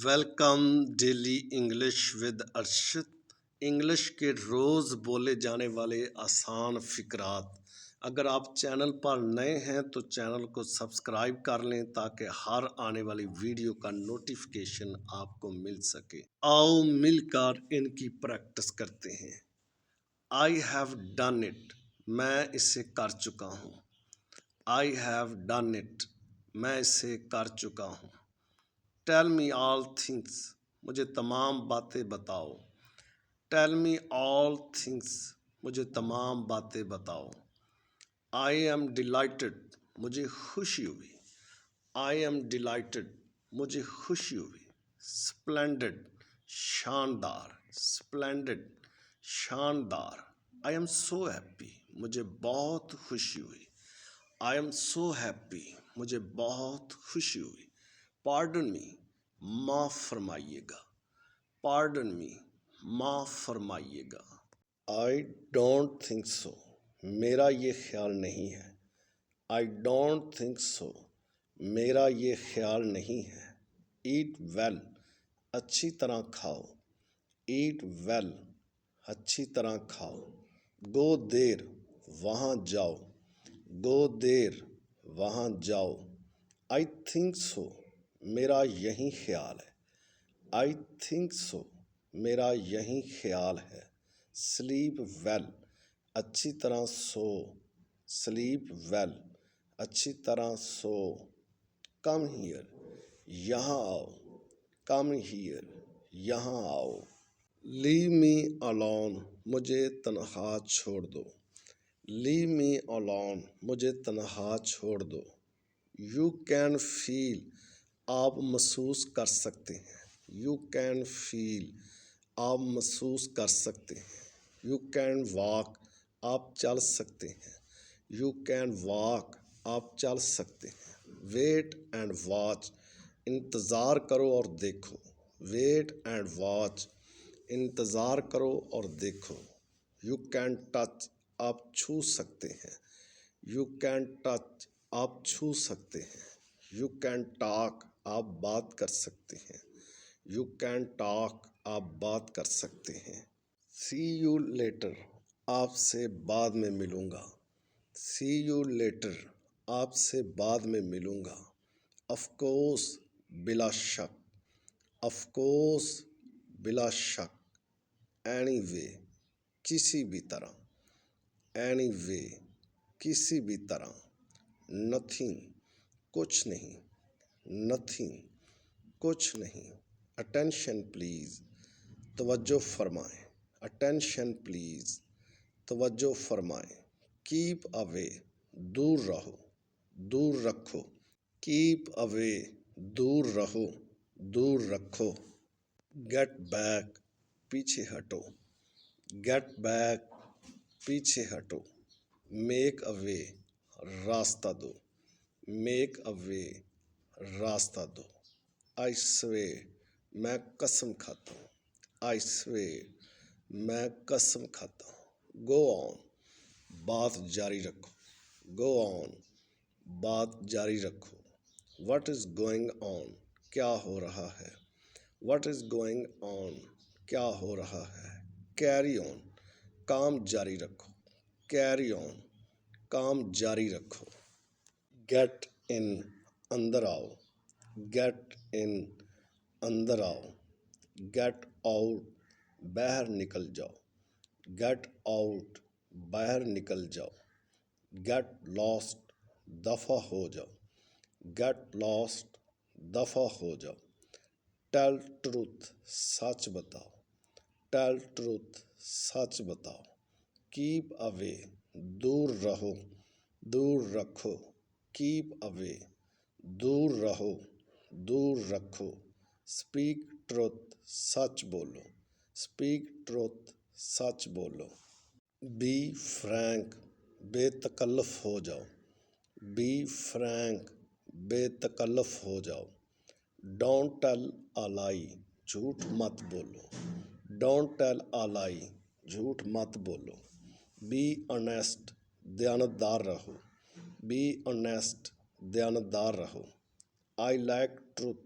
Welcome daily English with Arshad. English کے روز بولے جانے والے آسان فقرات۔ اگر آپ چینل پر نئے ہیں تو چینل کو سبسکرائب کر لیں تاکہ ہر آنے والی ویڈیو کا نوٹیفیکیشن آپ کو مل سکے۔ آؤ مل کر ان کی پریکٹس کرتے ہیں۔ I have done it، میں اسے کر چکا ہوں۔ I have done it، میں اسے کر چکا ہوں۔ Tell me all things، مجھے تمام باتیں بتاؤ۔ Tell me all things، مجھے تمام باتیں بتاؤ۔ I am delighted، مجھے خوشی ہوئی۔ I am delighted، مجھے خوشی ہوئی۔ Splendid، شاندار۔ Splendid، شاندار۔ I am so happy، مجھے بہت خوشی ہوئی۔ I am so happy، مجھے بہت خوشی ہوئی۔ Pardon me، معاف فرمائیے گا۔ Pardon me، معاف فرمائیے گا۔ I don't think so، میرا یہ خیال نہیں ہے۔ I don't think so، میرا یہ خیال نہیں ہے۔ Eat well، اچھی طرح کھاؤ۔ Eat well، اچھی طرح کھاؤ۔ Go there، وہاں جاؤ۔ Go there، وہاں جاؤ۔ I think so، میرا یہی خیال ہے۔ I think so، میرا یہی خیال ہے۔ Sleep well، اچھی طرح سو۔ Sleep well، اچھی طرح سو۔ Come here، یہاں آؤ۔ Come here، یہاں آؤ۔ Leave me alone، مجھے تنہا چھوڑ دو۔ Leave me alone، مجھے تنہا چھوڑ دو۔ You can feel، آپ محسوس کر سکتے ہیں۔ You can feel، آپ محسوس کر سکتے ہیں۔ You can walk، آپ چل سکتے ہیں۔ You can walk، آپ چل سکتے ہیں۔ Wait and watch، انتظار کرو اور دیکھو۔ Wait and watch، انتظار کرو اور دیکھو۔ You can touch، آپ چھو سکتے ہیں۔ You can touch، آپ چھو سکتے ہیں۔ You can talk، آپ بات کر سکتے ہیں۔ You can talk، آپ بات کر سکتے ہیں۔ See you later، آپ سے بعد میں ملوں گا۔ See you later، آپ سے بعد میں ملوں گا۔ Of course، بلا شک۔ Of course، بلا شک۔ Anyway، کسی بھی طرح۔ Anyway، کسی بھی طرح۔ Nothing، کچھ نہیں۔ Nothing، کچھ نہیں۔ Attention please، توجہ فرمائیں۔ Attention please، توجہ فرمائیں۔ Keep away، دور رہو، دور رکھو۔ Keep away، دور رہو، دور رکھو۔ Get back، پیچھے ہٹو۔ Get back، پیچھے ہٹو۔ Make away، راستہ دو۔ Make away، راستہ دو۔ I swear، میں قسم کھاتا ہوں۔ I swear، میں قسم کھاتا ہوں۔ Go on، بات جاری رکھو۔ Go on، بات جاری رکھو۔ What is going on، کیا ہو رہا ہے۔ What is going on، کیا ہو رہا ہے۔ Carry on، کام جاری رکھو۔ Carry on، کام جاری رکھو۔ Get in، اندر آؤ۔ Get in، اندر آؤ۔ Get out، باہر نکل جاؤ۔ Get out، باہر نکل جاؤ۔ Get lost، دفع ہو جاؤ۔ Get lost، دفع ہو جاؤ۔ Tell truth، سچ بتاؤ۔ Tell truth، سچ بتاؤ۔ Keep away، دور رہو، دور رکھو۔ Keep away، دور رہو، دور رکھو۔ Speak truth، سچ بولو۔ Speak truth، سچ بولو۔ Be frank، بے تکلف ہو جاؤ۔ Be frank، بے تکلف ہو جاؤ۔ Don't tell a lie، جھوٹ مت بولو۔ Don't tell a lie، جھوٹ مت بولو۔ Be honest، دیانتدار رہو۔ Be honest، دیانتدار رہو۔ I like truth،